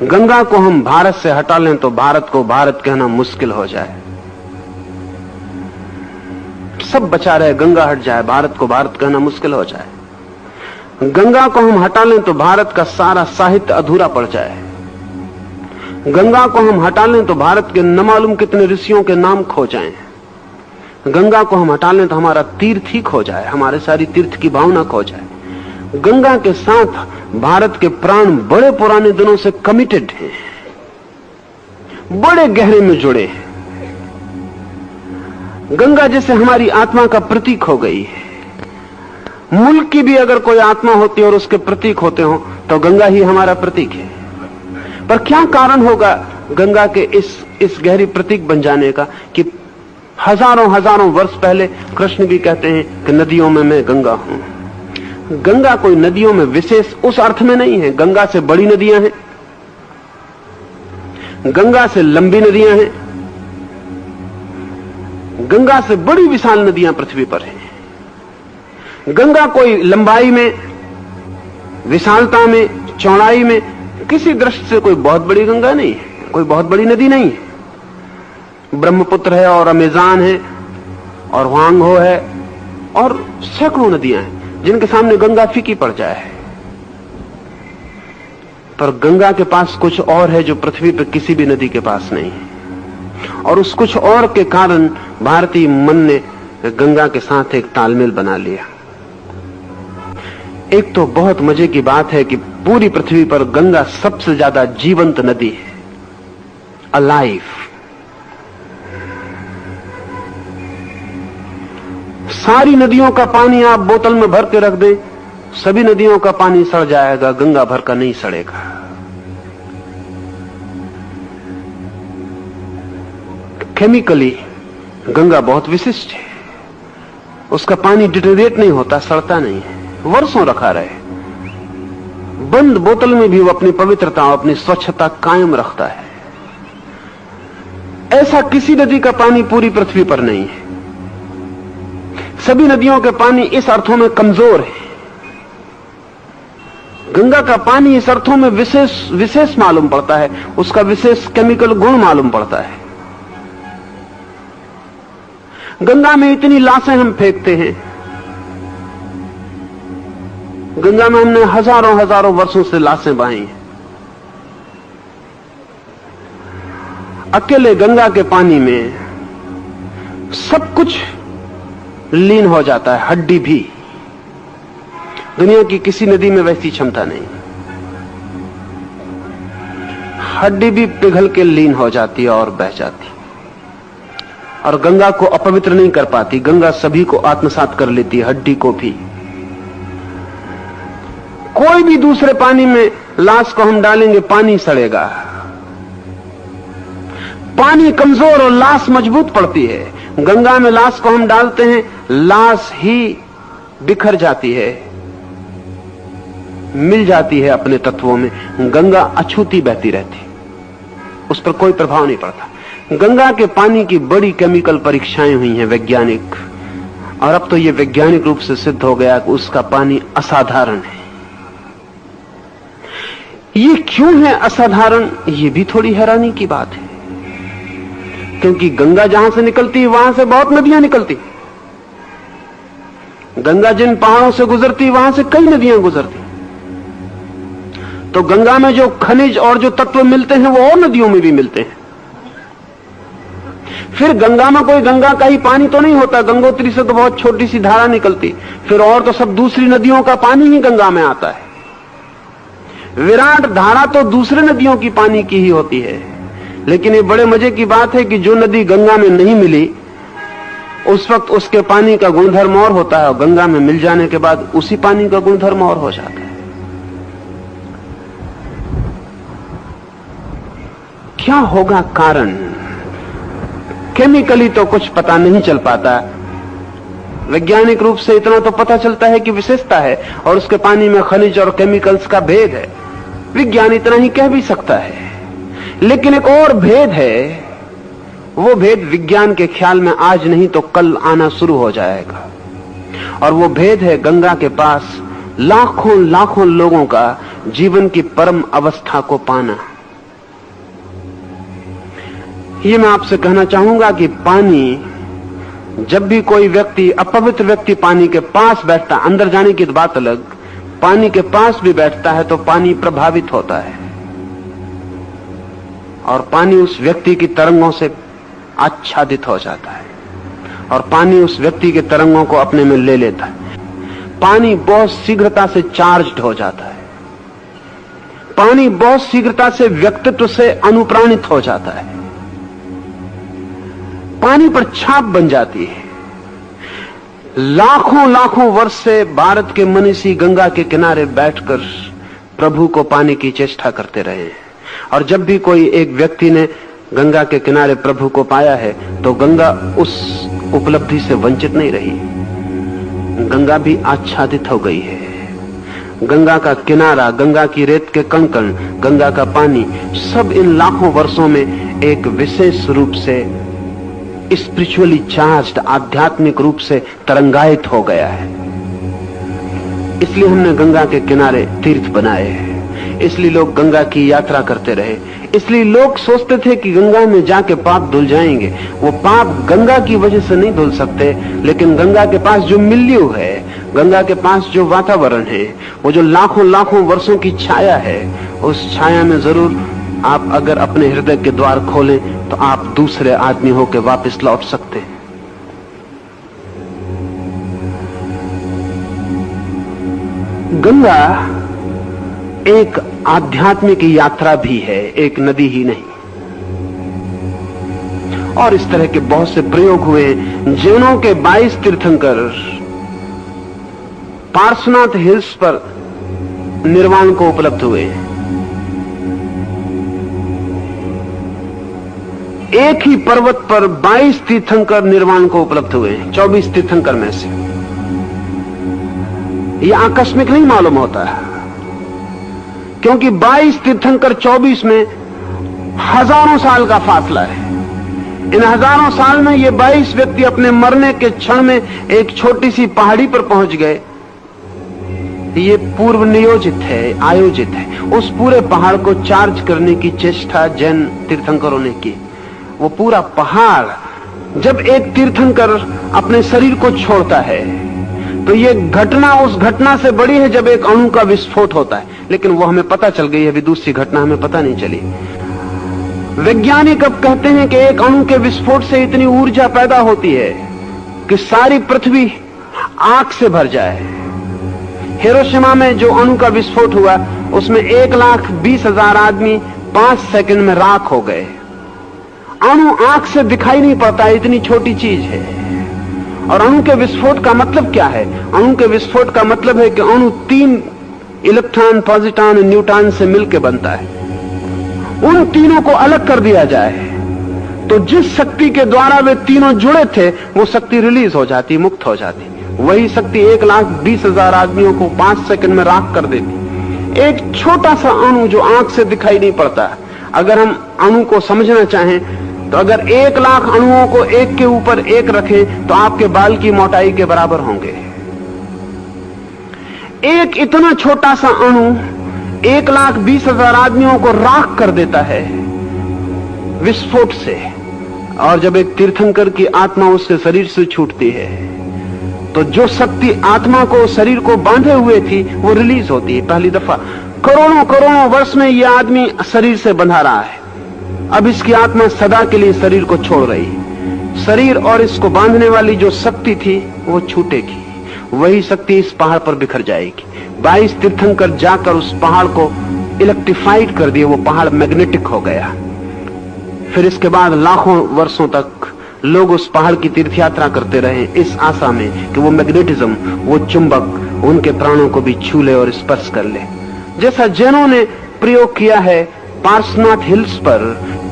गंगा को हम भारत से हटा लें तो भारत को भारत कहना मुश्किल हो जाए। सब बचा रहे, गंगा हट जाए, भारत को भारत कहना मुश्किल हो जाए। गंगा को हम हटा लें तो भारत का सारा साहित्य अधूरा पड़ जाए। गंगा को हम हटा लें तो भारत के न मालूम कितने ऋषियों के नाम खो जाएं। गंगा को हम हटा लें तो हमारा तीर्थ ही खो जाए, हमारे सारी तीर्थ की भावना खो जाए। गंगा के साथ भारत के प्राण बड़े पुराने दिनों से कमिटेड हैं, बड़े गहरे में जुड़े हैं। गंगा जैसे हमारी आत्मा का प्रतीक हो गई है। मुल्क की भी अगर कोई आत्मा होती और उसके प्रतीक होते हो तो गंगा ही हमारा प्रतीक है। पर क्या कारण होगा गंगा के इस गहरी प्रतीक बन जाने का कि हजारों हजारों वर्ष पहले कृष्ण भी कहते हैं कि नदियों में मैं गंगा हूं। गंगा कोई नदियों में विशेष उस अर्थ में नहीं है। गंगा से बड़ी नदियां हैं, गंगा से लंबी नदियां हैं, गंगा से बड़ी विशाल नदियां पृथ्वी पर हैं। गंगा कोई लंबाई में, विशालता में, चौड़ाई में किसी दृष्टि से कोई बहुत बड़ी गंगा नहीं है, कोई बहुत बड़ी नदी नहीं है। ब्रह्मपुत्र है और अमेज़न है और वांगो है और सैकड़ों नदियां हैं जिनके सामने गंगा फीकी पड़ जाए। पर गंगा के पास कुछ और है जो पृथ्वी पर किसी भी नदी के पास नहीं है, और उस कुछ और के कारण भारतीय मन ने गंगा के साथ एक तालमेल बना लिया। एक तो बहुत मजे की बात है कि पूरी पृथ्वी पर गंगा सबसे ज्यादा जीवंत नदी है, अलाइव। सारी नदियों का पानी आप बोतल में भर के रख दें, सभी नदियों का पानी सड़ जाएगा, गंगा भर का नहीं सड़ेगा। केमिकली गंगा बहुत विशिष्ट है। उसका पानी डिटेरिएट नहीं होता, सड़ता नहीं है, वर्षों रखा रहे। बंद बोतल में भी वो अपनी पवित्रता और अपनी स्वच्छता कायम रखता है। ऐसा किसी नदी का पानी पूरी पृथ्वी पर नहीं है। सभी नदियों के पानी इस अर्थों में कमजोर है। गंगा का पानी इस अर्थों में विशेष मालूम पड़ता है, उसका विशेष केमिकल गुण मालूम पड़ता है। गंगा में इतनी लाशें हम फेंकते हैं, गंगा में हमने हजारों हजारों वर्षों से लाशें बहाई हैं। अकेले गंगा के पानी में सब कुछ लीन हो जाता है, हड्डी भी। दुनिया की किसी नदी में वैसी क्षमता नहीं। हड्डी भी पिघल के लीन हो जाती है और बह जाती है, और गंगा को अपवित्र नहीं कर पाती। गंगा सभी को आत्मसात कर लेती है, हड्डी को भी। कोई भी दूसरे पानी में लाश को हम डालेंगे, पानी सड़ेगा। पानी कमजोर और लाश मजबूत पड़ती है। गंगा में लाश को हम डालते हैं, लाश ही बिखर जाती है, मिल जाती है अपने तत्वों में। गंगा अछूती बहती रहती, उस पर कोई प्रभाव नहीं पड़ता। गंगा के पानी की बड़ी केमिकल परीक्षाएं हुई हैं वैज्ञानिक, और अब तो यह वैज्ञानिक रूप से सिद्ध हो गया कि उसका पानी असाधारण है। ये क्यों है असाधारण, ये भी थोड़ी हैरानी की बात है, क्योंकि गंगा जहां से निकलती है वहां से बहुत नदियां निकलती। गंगा जिन पहाड़ों से गुजरती वहां से कई नदियां गुजरती। तो गंगा में जो खनिज और जो तत्व मिलते हैं वो और नदियों में भी मिलते हैं। फिर गंगा में कोई गंगा का ही पानी तो नहीं होता, गंगोत्री से तो बहुत छोटी सी धारा निकलती, फिर और तो सब दूसरी नदियों का पानी ही गंगा में आता है। विराट धारा तो दूसरे नदियों की पानी की ही होती है। लेकिन ये बड़े मजे की बात है कि जो नदी गंगा में नहीं मिली, उस वक्त उसके पानी का गुणधर्म और होता है, और गंगा में मिल जाने के बाद उसी पानी का गुणधर्म और हो जाता है। क्या होगा कारण? केमिकली तो कुछ पता नहीं चल पाता, वैज्ञानिक रूप से इतना तो पता चलता है कि विशेषता है और उसके पानी में खनिज और केमिकल्स का भेद है। विज्ञान इतना ही कह भी सकता है। लेकिन एक और भेद है, वो भेद विज्ञान के ख्याल में आज नहीं तो कल आना शुरू हो जाएगा, और वो भेद है गंगा के पास लाखों लाखों लोगों का जीवन की परम अवस्था को पाना, ये मैं आपसे कहना चाहूंगा कि पानी, जब भी कोई व्यक्ति, अपवित्र व्यक्ति पानी के पास बैठता, अंदर जाने की बात अलग, पानी के पास भी बैठता है तो पानी प्रभावित होता है और पानी उस व्यक्ति की तरंगों से आच्छादित हो जाता है और पानी उस व्यक्ति के तरंगों को अपने में ले लेता है। पानी बहुत शीघ्रता से चार्ज्ड हो जाता है। पानी बहुत शीघ्रता से व्यक्तित्व से अनुप्राणित हो जाता है। पानी पर छाप बन जाती है। लाखों लाखों वर्ष से भारत के मनीषी गंगा के किनारे बैठकर प्रभु को पाने की चेष्टा करते रहे हैं और जब भी कोई एक व्यक्ति ने गंगा के किनारे प्रभु को पाया है तो गंगा उस उपलब्धि से वंचित नहीं रही। गंगा भी आच्छादित हो गई है। गंगा का किनारा, गंगा की रेत के कण कण, गंगा का पानी, सब इन लाखों वर्षों में एक विशेष रूप से स्पिरिचुअली चार्ज्ड, आध्यात्मिक रूप से तरंगायित हो गया है। इसलिए हमने गंगा के किनारे तीर्थ बनाए हैं। इसलिए लोग गंगा की यात्रा करते रहे। इसलिए लोग सोचते थे कि गंगा में जाके पाप धुल जाएंगे। वो पाप गंगा की वजह से नहीं धुल सकते, लेकिन गंगा के पास जो मिल्यू है, गंगा के पास जो वातावरण है, वो जो लाखों लाखों वर्षों की छाया है, उस छाया में जरूर आप अगर अपने हृदय के द्वार खोलें तो आप दूसरे आदमी होकर वापस लौट सकते हैं। गंगा एक आध्यात्मिक यात्रा भी है, एक नदी ही नहीं। और इस तरह के बहुत से प्रयोग हुए। जैनों के 22 तीर्थंकर पार्श्वनाथ हिल्स पर निर्वाण को उपलब्ध हुए। एक ही पर्वत पर 22 तीर्थंकर निर्वाण को उपलब्ध हुए। 24 तीर्थंकर में से यह आकस्मिक नहीं मालूम होता है, क्योंकि 22 तीर्थंकर 24 में हजारों साल का फासला है। इन हजारों साल में ये 22 व्यक्ति अपने मरने के क्षण में एक छोटी सी पहाड़ी पर पहुंच गए। ये पूर्व नियोजित है, आयोजित है। उस पूरे पहाड़ को चार्ज करने की चेष्टा जैन तीर्थंकरों ने की। वो पूरा पहाड़, जब एक तीर्थंकर अपने शरीर को छोड़ता है तो ये घटना उस घटना से बड़ी है जब एक अणु का विस्फोट होता है। लेकिन वो हमें पता चल गई है, अभी दूसरी घटना हमें पता नहीं चली। वैज्ञानिक अब कहते हैं कि एक अणु के विस्फोट से इतनी ऊर्जा पैदा होती है कि सारी पृथ्वी आग से भर जाए। हिरोशिमा में जो अणु का विस्फोट हुआ उसमें 1,20,000 आदमी 5 सेकंड में राख हो गए। अणु आंख से दिखाई नहीं पड़ता, इतनी छोटी चीज है। और अणु के विस्फोट का मतलब क्या है? अणु के विस्फोट का मतलब है कि अणु 3 इलेक्ट्रॉन, पॉजिट्रॉन, न्यूट्रॉन से मिलकर बनता है। उन तीनों को अलग कर दिया जाए तो जिस शक्ति के द्वारा वे तीनों जुड़े थे वो शक्ति रिलीज हो जाती, मुक्त हो जाती। वही शक्ति 1,20,000 आदमियों को 5 सेकंड में राख कर देती। एक छोटा सा अणु जो आंख से दिखाई नहीं पड़ता। अगर हम अणु को समझना चाहें तो अगर 1,00,000 अणुओं को एक के ऊपर एक रखें तो आपके बाल की मोटाई के बराबर होंगे। एक इतना छोटा सा अणु 1,20,000 आदमियों को राख कर देता है विस्फोट से। और जब एक तीर्थंकर की आत्मा उसके शरीर से छूटती है तो जो शक्ति आत्मा को, शरीर को बांधे हुए थी, वो रिलीज होती है पहली दफा। करोड़ों करोड़ों वर्ष में यह आदमी शरीर से बंधा रहा है। अब इसकी आत्मा सदा के लिए शरीर को छोड़ रही है। शरीर और इसको बांधने वाली जो शक्ति थी वो छूटेगी। वही शक्ति इस पहाड़ पर बिखर जाएगी। 22 तीर्थंकर जाकर उस पहाड़ को इलेक्ट्रिफाइड कर दिए। वो पहाड़ मैग्नेटिक हो गया। फिर इसके बाद लाखों वर्षों तक लोग उस पहाड़ की तीर्थ यात्रा करते रहे इस आशा में कि वो मैग्नेटिज्म, वो चुंबक उनके प्राणों को भी छू ले और स्पर्श कर ले। जैसा जैनों ने प्रयोग किया है पार्श्वनाथ हिल्स पर,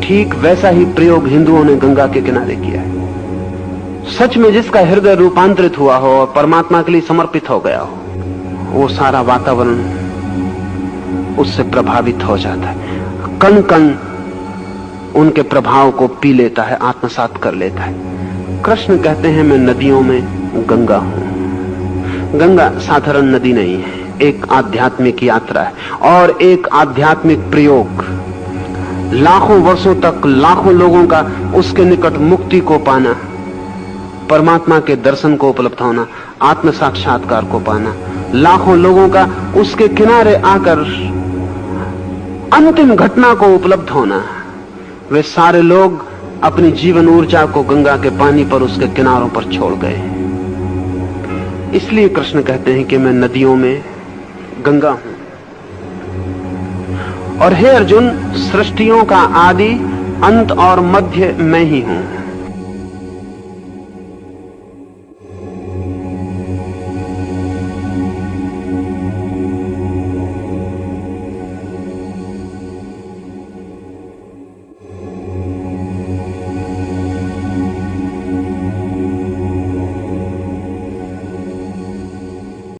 ठीक वैसा ही प्रयोग हिंदुओं ने गंगा के किनारे किया है। सच में जिसका हृदय रूपांतरित हुआ हो और परमात्मा के लिए समर्पित हो गया हो, वो सारा वातावरण उससे प्रभावित हो जाता है। कण कण उनके प्रभाव को पी लेता है, आत्मसात कर लेता है। कृष्ण कहते हैं मैं नदियों में गंगा हूं। गंगा साधारण नदी नहीं है, एक आध्यात्मिक यात्रा है और एक आध्यात्मिक प्रयोग। लाखों वर्षों तक लाखों लोगों का उसके निकट मुक्ति को पाना, परमात्मा के दर्शन को उपलब्ध होना, आत्म साक्षात्कार को पाना, लाखों लोगों का उसके किनारे आकर अंतिम घटना को उपलब्ध होना। वे सारे लोग अपनी जीवन ऊर्जा को गंगा के पानी पर उसके किनारों पर छोड़ गए। इसलिए कृष्ण कहते हैं कि मैं नदियों में गंगा हूं। और हे अर्जुन, सृष्टियों का आदि, अंत और मध्य मैं ही हूं।